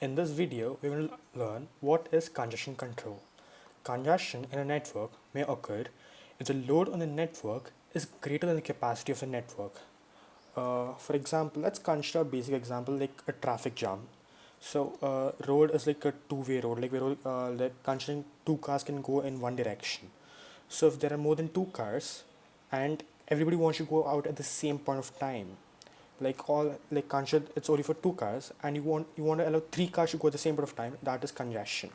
In this video, we will learn what is congestion control. Congestion in a network may occur if the load on the network is greater than the capacity of the network. For example, let's consider a basic example like a traffic jam. So, road is like a two-way road, like considering two cars can go in one direction. So, if there are more than two cars and everybody wants to go out at the same point of time, like consider it's only for two cars and you want to allow three cars to go at the same point of time, that is congestion.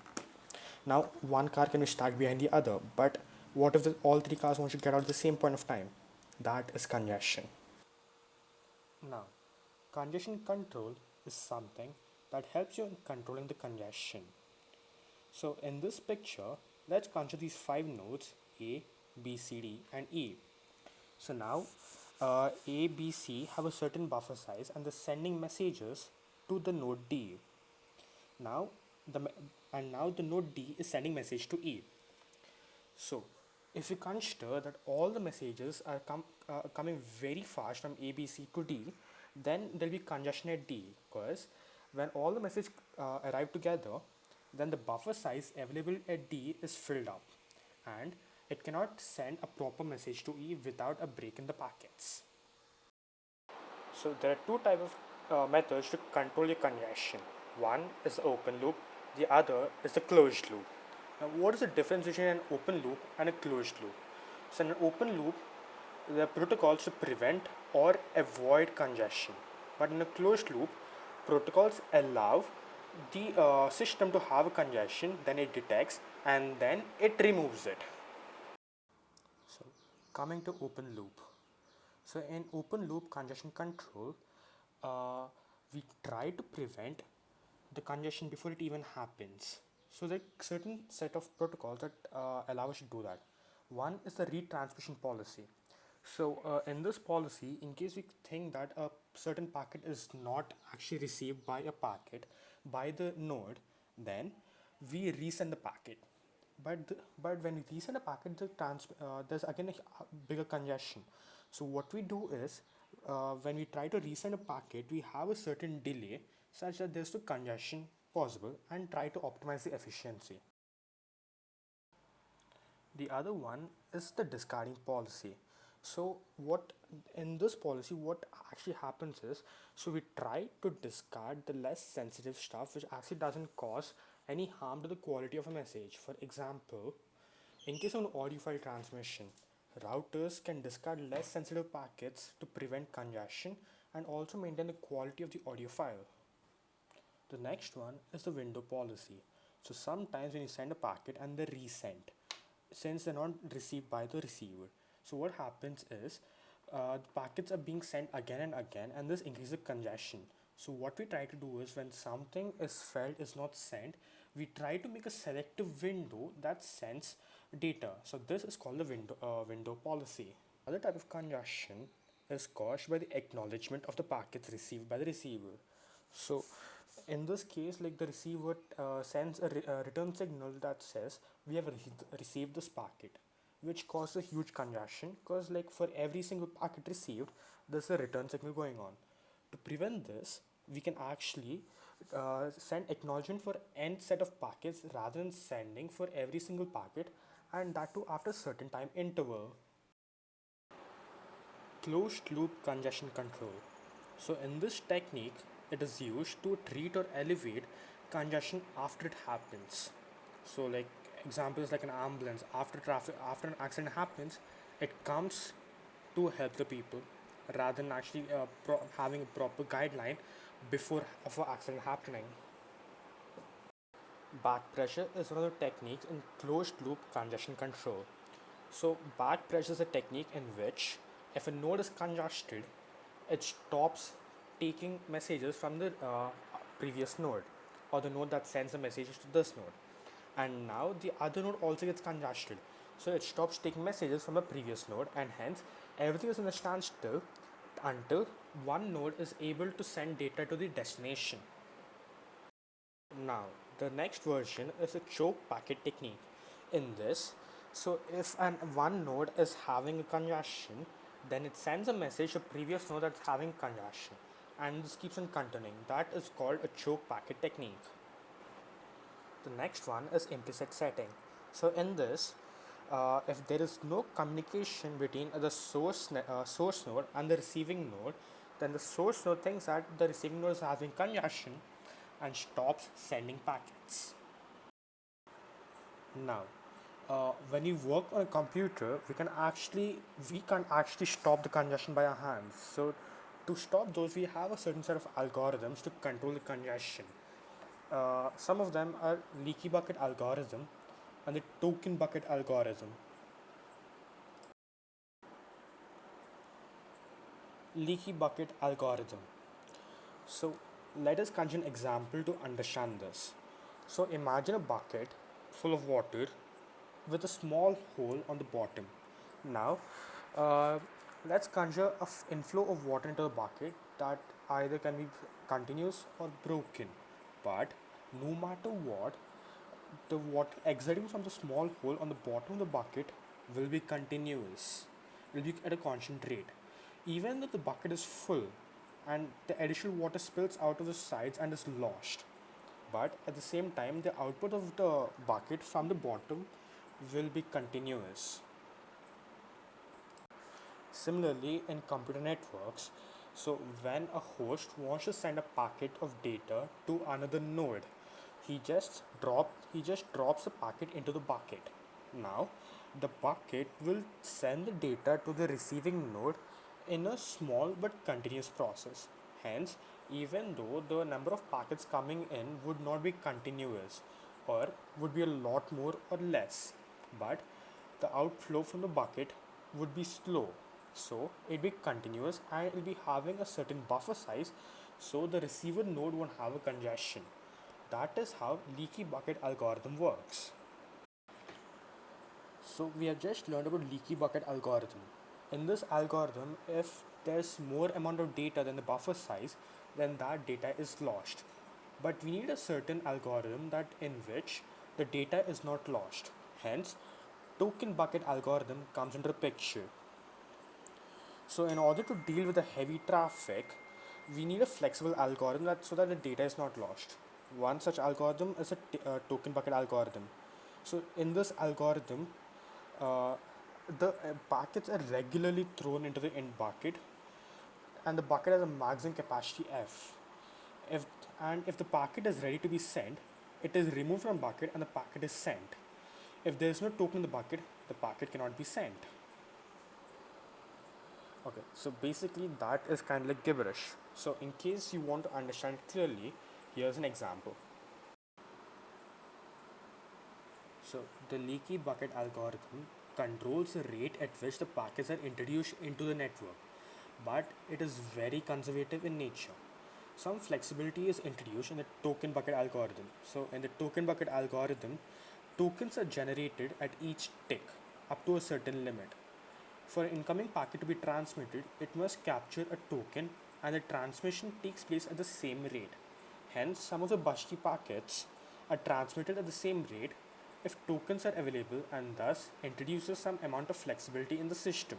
Now one car can be stacked behind the other, but what if all three cars want to get out at the same point of time? That is congestion. Now, congestion control is something that helps you in controlling the congestion. So in this picture, let's consider these five nodes: A, B, C, D and E. So now A, B, C have a certain buffer size and they're sending messages to the node D. Now the now the node D is sending message to E. So if you consider that all the messages are coming very fast from A, B, C to D, then there'll be congestion at D, because when all the messages arrive together, then the buffer size available at D is filled up and it cannot send a proper message to E without a break in the packets. So there are two types of methods to control your congestion. One is the open loop, the other is the closed loop. Now, what is the difference between an open loop and a closed loop? So, in an open loop, there are protocols to prevent or avoid congestion, but in a closed loop, protocols allow the system to have a congestion, then it detects and then it removes it. So, coming to open loop. So, in open loop congestion control, uh, we try to prevent the congestion before it even happens. So, there are certain set of protocols that allow us to do that. One is the retransmission policy. So, in this policy, in case we think that a certain packet is not actually received by a packet by the node, then we resend the packet. But when we resend a packet, there's again a bigger congestion. So what we do is, when we try to resend a packet, we have a certain delay such that there's no congestion possible and try to optimize the efficiency. The other one is the discarding policy. So what in this policy, what actually happens is, so we try to discard the less sensitive stuff which actually doesn't cause any harm to the quality of a message. For example, in case of an audio file transmission, routers can discard less sensitive packets to prevent congestion and also maintain the quality of the audio file. The next one is the window policy. So sometimes when you send a packet and they're resent, since they're not received by the receiver, so what happens is, the packets are being sent again and again, and this increases congestion. So what we try to do is, when something is felt is not sent, we try to make a selective window that sends data. So this is called the window policy. Other type of congestion is caused by the acknowledgement of the packets received by the receiver. So in this case, like the receiver sends a return signal that says we have received this packet, which causes a huge congestion, because like for every single packet received, there's a return signal going on. To prevent this, we can actually send acknowledgement for n set of packets rather than sending for every single packet, and that too after a certain time interval. Closed loop congestion control. So in this technique, it is used to treat or elevate congestion after it happens. So like examples like an ambulance, after an accident happens, it comes to help the people rather than actually having a proper guideline before of an accident happening. Back pressure is one of the techniques in closed loop congestion control. So back pressure is a technique in which if a node is congested, it stops taking messages from the previous node, or the node that sends the messages to this node. And now the other node also gets congested. So it stops taking messages from a previous node, and hence everything is in a standstill until one node is able to send data to the destination. Now, the next version is a choke packet technique. In this, so if one node is having a congestion, then it sends a message to previous node that's having congestion. and this keeps on continuing. That is called a choke packet technique. The next one is implicit setting. So in this, if there is no communication between the source node and the receiving node, then the source node thinks that the receiving node is having congestion and stops sending packets. Now, when you work on a computer, we can actually stop the congestion by our hands. So to stop those, we have a certain set of algorithms to control the congestion. Some of them are leaky bucket algorithm and the token bucket algorithm. Leaky bucket algorithm. So let us consider an example to understand this. So imagine a bucket full of water with a small hole on the bottom. Now, uh, let's conjure a inflow of water into the bucket that either can be continuous or broken. But no matter what, the water exiting from the small hole on the bottom of the bucket will be continuous. It will be at a constant rate. Even though the bucket is full and the additional water spills out of the sides and is lost. But at the same time, the output of the bucket from the bottom will be continuous. Similarly, in computer networks, so when a host wants to send a packet of data to another node, he just drops the packet into the bucket. Now, the bucket will send the data to the receiving node in a small but continuous process. Hence, even though the number of packets coming in would not be continuous or would be a lot more or less, but the outflow from the bucket would be slow. So it'll be continuous and it'll be having a certain buffer size so the receiver node won't have a congestion. That is how leaky bucket algorithm works. So we have just learned about leaky bucket algorithm. In this algorithm, if there's more amount of data than the buffer size, then that data is lost. But we need a certain algorithm that in which the data is not lost. Hence, token bucket algorithm comes into the picture. So in order to deal with the heavy traffic, we need a flexible algorithm so that the data is not lost. One such algorithm is a token bucket algorithm. So in this algorithm, uh, the packets are regularly thrown into the end bucket, and the bucket has a maximum capacity F. If if the packet is ready to be sent, it is removed from bucket and the packet is sent. If there is no token in the bucket, the packet cannot be sent. Okay, so basically that is kind of like gibberish. So in case you want to understand clearly, here's an example. So the leaky bucket algorithm controls the rate at which the packets are introduced into the network, but it is very conservative in nature. Some flexibility is introduced in the token bucket algorithm. So in the token bucket algorithm, tokens are generated at each tick up to a certain limit. For an incoming packet to be transmitted, it must capture a token and the transmission takes place at the same rate. Hence, some of the Bashki packets are transmitted at the same rate if tokens are available and thus introduces some amount of flexibility in the system.